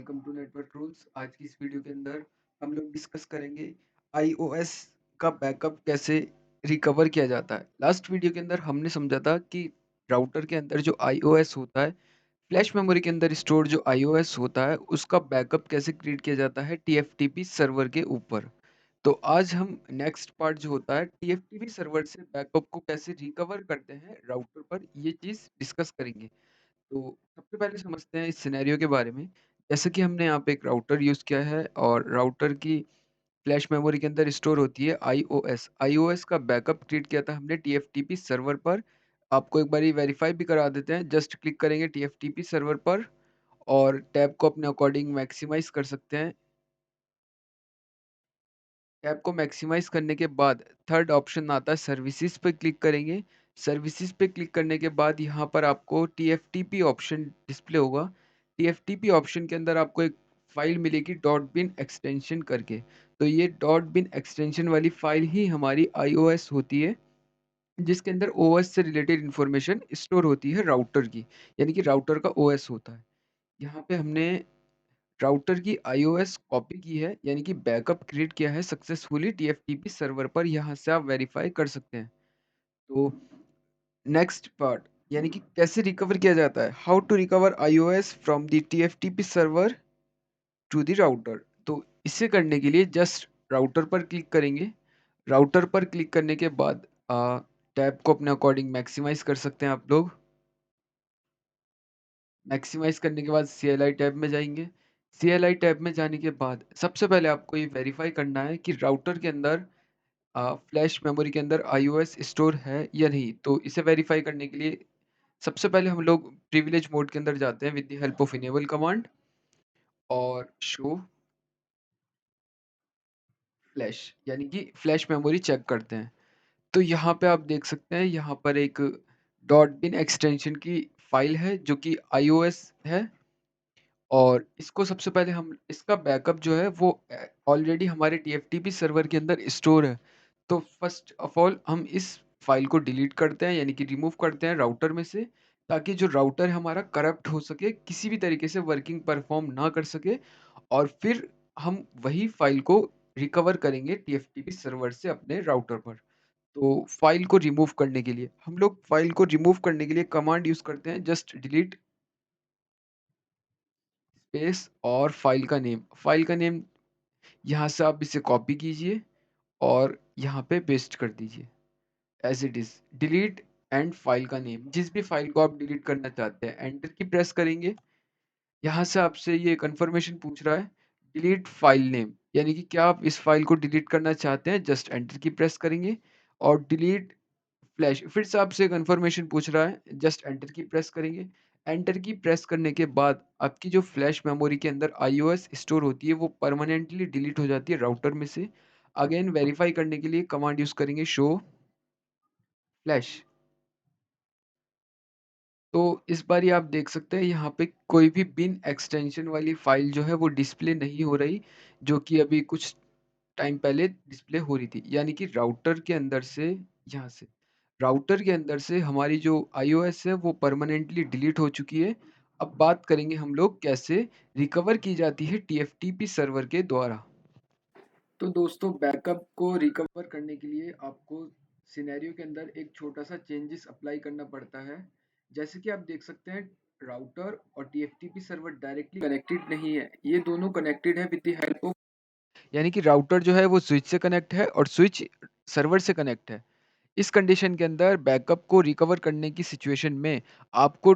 Welcome to network rules. आज की इस वीडियो के अंदर हम लोग डिस्कस करेंगे आईओएस का बैकअप कैसे रिकवर किया जाता है। लास्ट वीडियो के अंदर हमने समझा था कि राउटर के अंदर जो आईओएस होता है, फ्लैश मेमोरी के अंदर स्टोर जो आईओएस होता है, उसका बैकअप कैसे क्रिएट किया जाता है टीएफटीपी सर्वर के ऊपर। तो आज हम नेक्स्ट पार्ट जो होता है टीएफटीपी सर्वर से बैकअप को कैसे रिकवर करते हैं राउटर पर, ये चीज़ डिस्कस करेंगे। तो सबसे पहले समझते हैं इस सिनेरियो के बारे में। जैसे कि हमने यहाँ पे एक राउटर यूज़ किया है और राउटर की फ्लैश मेमोरी के अंदर स्टोर होती है आईओएस। आईओएस का बैकअप क्रिएट किया था हमने टीएफटीपी सर्वर पर। आपको एक बारी वेरीफाई भी करा देते हैं। जस्ट क्लिक करेंगे टीएफटीपी सर्वर पर और टैब को अपने अकॉर्डिंग मैक्सिमाइज़ कर सकते हैं। टैब को मैक्सिमाइज़ करने के बाद थर्ड ऑप्शन आता है सर्विसेज़ पे क्लिक करेंगे। सर्विसेज़ पे क्लिक करने के बाद यहाँ पर आपको टीएफटीपी ऑप्शन डिस्प्ले होगा। टीएफटीपी ऑप्शन के अंदर आपको एक फ़ाइल मिलेगी डॉट बिन एक्सटेंशन करके। तो ये डॉट बिन एक्सटेंशन वाली फ़ाइल ही हमारी आईओएस होती है, जिसके अंदर ओएस से रिलेटेड इन्फॉर्मेशन स्टोर होती है राउटर की, यानी कि राउटर का ओएस होता है। यहाँ पे हमने राउटर की आईओएस कॉपी की है, यानी कि बैकअप क्रिएट किया है सक्सेसफुली टीएफटीपी सर्वर पर। यहाँ से आप वेरीफाई कर सकते हैं। तो नेक्स्ट पार्ट, यानी कि कैसे रिकवर किया जाता है, how to recover IOS from the TFTP server to the router. तो इसे करने के लिए जस्ट राउटर पर क्लिक करेंगे। राउटर पर क्लिक करने के बाद टैब को अपने अकॉर्डिंग मैक्सिमाइज कर सकते हैं आप लोग। मैक्सिमाइज़ करने के बाद सीएलआई टैब में जाएँगे। सीएलआई टैब में जाने के बाद सबसे पहले आपको ये वेरीफ़ाई करना है कि राउटर के अंदर फ्लैश मेमोरी के अंदर आईओएस स्टोर है या नहीं। तो इसे वेरीफ़ाई करने के लिए सबसे पहले हम लोग प्रिविलेज मोड के अंदर जाते हैं with the help of enable command और शो फ्लैश, यानी कि फ्लैश मेमोरी चेक करते हैं। तो यहाँ पे आप देख सकते हैं, यहाँ पर एक डॉट बिन एक्सटेंशन की फ़ाइल है जो कि आईओएस है। और इसको सबसे पहले हम इसका बैकअप जो है वो ऑलरेडी हमारे टीएफटीपी सर्वर के अंदर स्टोर है। तो फर्स्ट ऑफ ऑल हम इस फाइल को डिलीट करते हैं, यानी कि रिमूव करते हैं राउटर में से, ताकि जो राउटर हमारा करप्ट हो सके, किसी भी तरीके से वर्किंग परफॉर्म ना कर सके। और फिर हम वही फाइल को रिकवर करेंगे टीएफटीपी सर्वर से अपने राउटर पर। तो फाइल को रिमूव करने के लिए हम लोग फाइल को रिमूव करने के लिए कमांड यूज़ करते हैं जस्ट डिलीट स्पेस और फाइल का नेम यहाँ से आप इसे कॉपी कीजिए और यहाँ पे पेस्ट कर दीजिए as it is. Delete and file का नेम, जिस भी फाइल को आप डिलीट करना चाहते हैं, एंटर की प्रेस करेंगे। यहाँ से आपसे ये कंफर्मेशन पूछ रहा है डिलीट फाइल नेम, यानी कि क्या आप इस फाइल को डिलीट करना चाहते हैं। जस्ट एंटर की प्रेस करेंगे और डिलीट फ्लैश, फिर से आपसे कंफर्मेशन पूछ रहा है, जस्ट एंटर की प्रेस करेंगे। एंटर की प्रेस करने के बाद आपकी जो फ्लैश मेमोरी के अंदर आईओएस स्टोर होती है वो परमानेंटली डिलीट हो जाती है राउटर में से। अगेन वेरीफाई करने के लिए कमांड यूज करेंगे शो फ्लैश। तो इस बार ये आप देख सकते हैं यहाँ पे कोई भी बिन एक्सटेंशन वाली फाइल जो है वो डिस्प्ले नहीं हो रही, जो कि अभी कुछ टाइम पहले डिस्प्ले हो रही थी। यानी कि राउटर के अंदर से, यहाँ से राउटर के अंदर से हमारी जो आईओएस है वो परमानेंटली डिलीट हो चुकी है। अब बात करेंगे हम लोग कैसे रिकवर की जाती है टीएफटीपी सर्वर के द्वारा। तो दोस्तों, बैकअप को रिकवर करने के लिए आपको सिनेरियो के अंदर एक छोटा सा चेंजेस अप्लाई करना पड़ता है। जैसे कि आप देख सकते हैं, राउटर और टीएफटीपी सर्वर डायरेक्टली कनेक्टेड नहीं है, ये दोनों कनेक्टेड है विद द हेल्प ऑफ, यानी कि राउटर जो है वो स्विच से कनेक्ट है और स्विच सर्वर से कनेक्ट है। इस कंडीशन के अंदर बैकअप को रिकवर करने की सिचुएशन में आपको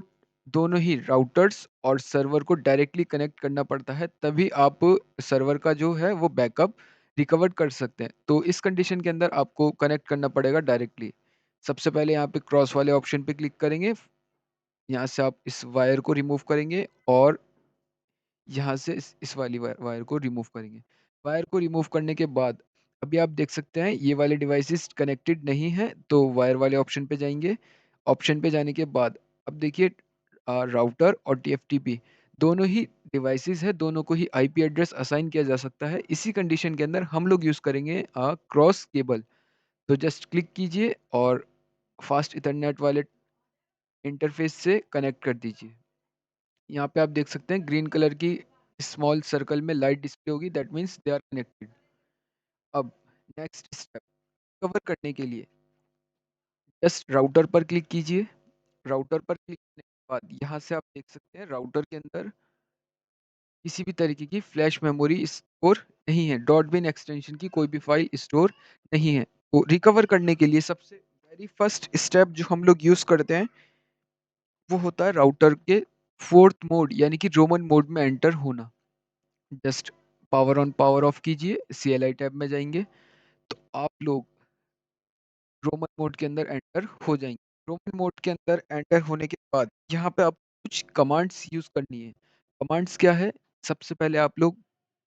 दोनों ही राउटर्स और सर्वर को डायरेक्टली कनेक्ट करना पड़ता है, तभी आप सर्वर का जो है वो बैकअप रिकवर कर सकते हैं। तो इस कंडीशन के अंदर आपको कनेक्ट करना पड़ेगा डायरेक्टली। सबसे पहले यहाँ पे क्रॉस वाले ऑप्शन पे क्लिक करेंगे। यहाँ से आप इस वायर को रिमूव करेंगे और यहाँ से इस वाली वायर को रिमूव करेंगे। वायर को रिमूव करने के बाद अभी आप देख सकते हैं ये वाले डिवाइसेस कनेक्टेड नहीं हैं, तो वायर वाले ऑप्शन पे जाएँगे। ऑप्शन पे जाने के बाद अब देखिए राउटर और टीएफटीपी दोनों ही डिवाइसेस है, दोनों को ही आईपी एड्रेस असाइन किया जा सकता है। इसी कंडीशन के अंदर हम लोग यूज़ करेंगे क्रॉस केबल। तो जस्ट क्लिक कीजिए और फास्ट इथरनेट वाले इंटरफ़ेस से कनेक्ट कर दीजिए। यहाँ पे आप देख सकते हैं ग्रीन कलर की स्मॉल सर्कल में लाइट डिस्प्ले होगी, that means they are connected. अब नेक्स्ट स्टेप कवर करने के लिए जस्ट राउटर पर क्लिक कीजिए। राउटर पर क्लिक करने के बाद यहाँ से आप देख सकते हैं राउटर के अंदर किसी भी तरीके की फ्लैश मेमोरी स्टोर नहीं है, डॉट बिन एक्सटेंशन की कोई भी फाइल स्टोर नहीं है। तो रिकवर करने के लिए सबसे वेरी फर्स्ट स्टेप जो हम लोग यूज करते हैं वो होता है राउटर के फोर्थ मोड यानी कि रोमन मोड में एंटर होना। Just power on power of कीजिए, CLI टैब में जाएंगे तो आप लोग रोमन मोड के अंदर एंटर हो जाएंगे। रोमन मोड के अंदर एंटर होने के बाद यहाँ पे आप कुछ कमांड्स यूज करनी है। कमांड्स क्या है? सबसे पहले आप लोग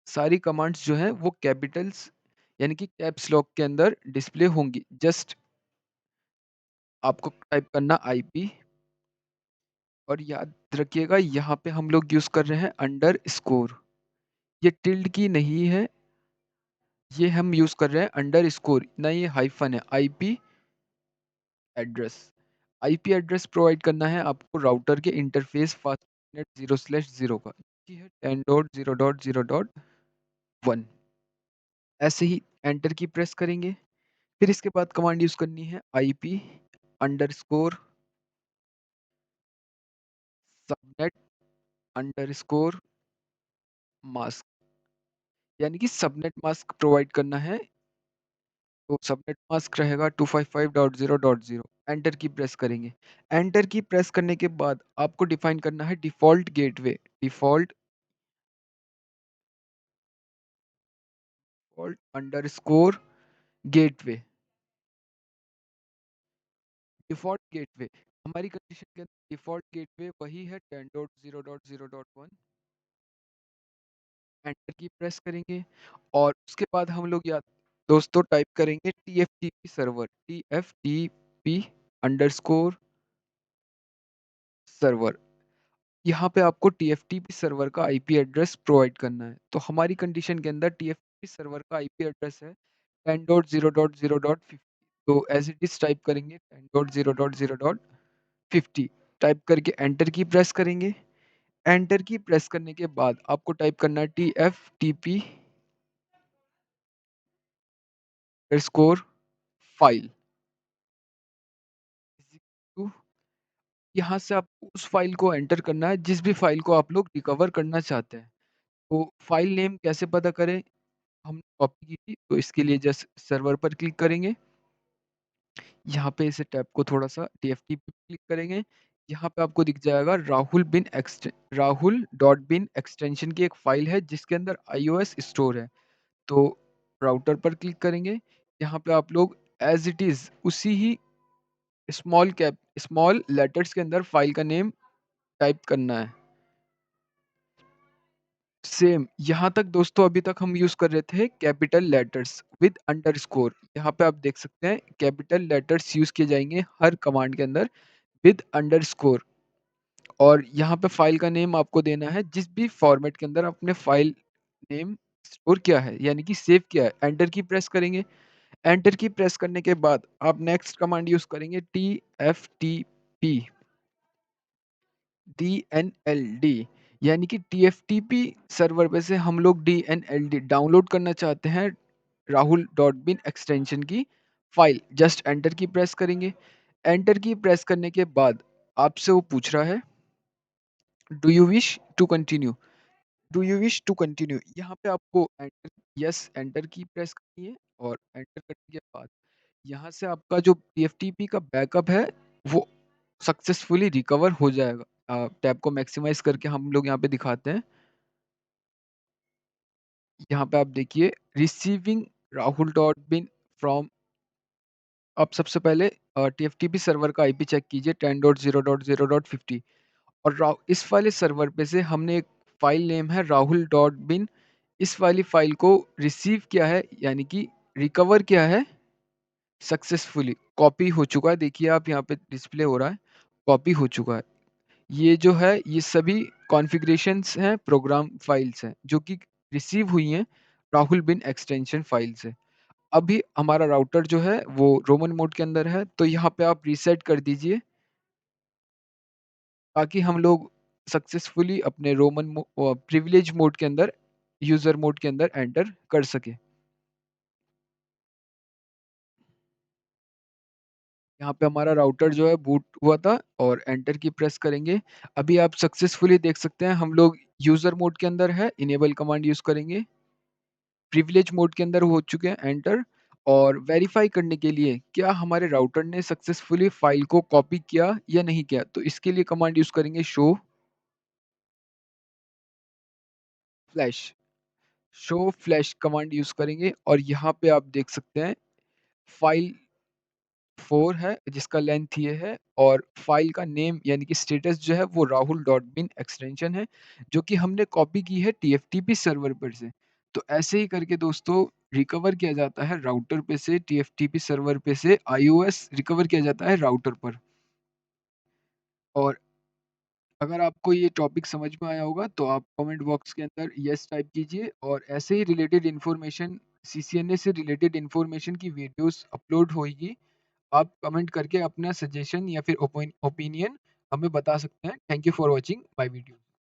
सारी कमांड्स जो हैं वो कैपिटल्स यानी कि कैप्स लॉक के अंदर डिस्प्ले होंगी। जस्ट आपको टाइप करना IP और याद रखिएगा यहाँ पे हम लोग यूज कर रहे हैं अंडरस्कोर, ये टिल्ड की नहीं है, ये हम यूज कर रहे हैं अंडरस्कोर, ना ये हाइफन है। IP एड्रेस प्रोवाइड करना है आपको राउटर के इंटरफेस फास्टनेट 0/0 का, ये है 10.0.0.1। ऐसे ही एंटर की प्रेस करेंगे। फिर इसके बाद कमांड यूज करनी है IP underscore subnet underscore mask, यानी कि सबनेट मास्क प्रोवाइड करना है। तो सबनेट मास्क रहेगा 255.0.0। एंटर की प्रेस करेंगे। एंटर की प्रेस करने के बाद आपको डिफाइन करना है default gateway, default underscore gateway, default gateway. हमारी कंडीशन के अंदर डिफॉल्ट गेटवे वही है 10.0.0.1। एंटर की प्रेस करेंगे और उसके बाद हम लोग याद दोस्तों टाइप करेंगे TFTP server, TFTP underscore server. यहाँ पे आपको TFTP सर्वर का IP एड्रेस प्रोवाइड करना है। तो हमारी कंडीशन के अंदर TFTP सर्वर का IP एड्रेस है 10.0.0.50। तो एज इट इज टाइप करेंगे 10.0.0.50, टाइप करके एंटर की प्रेस करेंगे। एंटर की प्रेस करने के बाद आपको टाइप करना है TFTP अंडरस्कोर फाइल। यहाँ से आपको उस फाइल को एंटर करना है जिस भी फाइल को आप लोग रिकवर करना चाहते हैं। तो फाइल नेम कैसे पता करें? हमने कॉपी की थी तो इसके लिए जस्ट सर्वर पर क्लिक करेंगे। यहाँ पे इसे टैब को थोड़ा सा TFTP पे क्लिक करेंगे। यहाँ पे आपको दिख जाएगा राहुल डॉट बिन एक्सटेंशन की एक फाइल है जिसके अंदर iOS स्टोर है। तो राउटर पर क्लिक करेंगे। यहाँ पे आप लोग एज इट इज उसी ही स्मॉल लेटर्स के अंदर फाइल का नेम टाइप करना है। सेम यहाँ तक दोस्तों अभी तक हम यूज कर रहे थे कैपिटल लेटर्स विद अंडरस्कोर। यहाँ पे आप देख सकते हैं कैपिटल लेटर्स यूज किए जाएंगे हर कमांड के अंदर विद अंडरस्कोर। और यहाँ पे फाइल का नेम आपको देना है जिस भी फॉर्मेट के अंदर आपने फाइल नेम स्टोर किया है यानी कि सेव किया है। एंटर की प्रेस करेंगे। एंटर की प्रेस करने के बाद आप नेक्स्ट कमांड यूज करेंगे TFTP DNLD, यानी कि TFTP सर्वर पे से हम लोग DNLD डाउनलोड करना चाहते हैं राहुल डॉट बिन एक्सटेंशन की file. Just enter key press करेंगे। एंटर की प्रेस करने के बाद आपसे वो पूछ रहा है do you wish to continue, do you wish to continue. यहाँ पे आपको enter, yes enter key press करनी है और एंटर करने के बाद यहाँ से आपका जो TFTP का बैकअप है वो सक्सेसफुली रिकवर हो जाएगा। टैब को मैक्सिमाइज करके हम लोग यहाँ पे दिखाते हैं। यहाँ पे आप देखिए receiving Rahul dot bin from. आप सबसे पहले TFTP सर्वर का IP चेक कीजिए 10.0.0.50 और इस वाले सर्वर पे से हमने एक फाइल नेम है राहुल डॉट बिन, इस वाली फाइल को रिसीव किया है यानी कि रिकवर किया है सक्सेसफुली। कॉपी हो चुका है, देखिए आप यहाँ पे डिस्प्ले हो रहा है कॉपी हो चुका है। ये जो है ये सभी कॉन्फ़िगरेशंस हैं, प्रोग्राम फाइल्स हैं जो कि रिसीव हुई हैं राहुल बिन एक्सटेंशन फाइल से। अभी हमारा राउटर जो है वो रोमन मोड के अंदर है तो यहाँ पे आप रीसेट कर दीजिए ताकि हम लोग सक्सेसफुली अपने प्रिविलेज मोड के अंदर, यूज़र मोड के अंदर एंटर कर सके। यहाँ पे हमारा राउटर जो है बूट हुआ था और एंटर की प्रेस करेंगे। अभी आप सक्सेसफुली देख सकते हैं हम लोग यूज़र मोड के अंदर है, इनेबल कमांड यूज़ करेंगे। प्रिविलेज मोड के अंदर हो चुके हैं एंटर, और वेरीफाई करने के लिए क्या हमारे राउटर ने सक्सेसफुली फाइल को कॉपी किया या नहीं किया, तो इसके लिए कमांड यूज़ करेंगे flash show flash command use करेंगे, और यहाँ पे आप देख सकते हैं फाइल 4 है जिसका लेंथ ये है, और फाइल का नेम यानी कि स्टेटस जो है वो राहुल डॉट बिन एक्सटेंशन है, जो कि हमने कॉपी की है टीएफटीपी सर्वर पर से। तो ऐसे ही करके दोस्तों रिकवर किया जाता है राउटर पे से, टीएफटीपी सर्वर पे से आईओएस रिकवर किया जाता है राउटर पर। और अगर आपको ये टॉपिक समझ में आया होगा तो आप कमेंट बॉक्स के अंदर यस टाइप कीजिए, और ऐसे ही रिलेटेड इन्फॉर्मेशन, सीसीएनए से रिलेटेड इन्फॉर्मेशन की वीडियोस अपलोड होगी। आप कमेंट करके अपना सजेशन या फिर ओपिनियन हमें बता सकते हैं। Thank you for watching my video.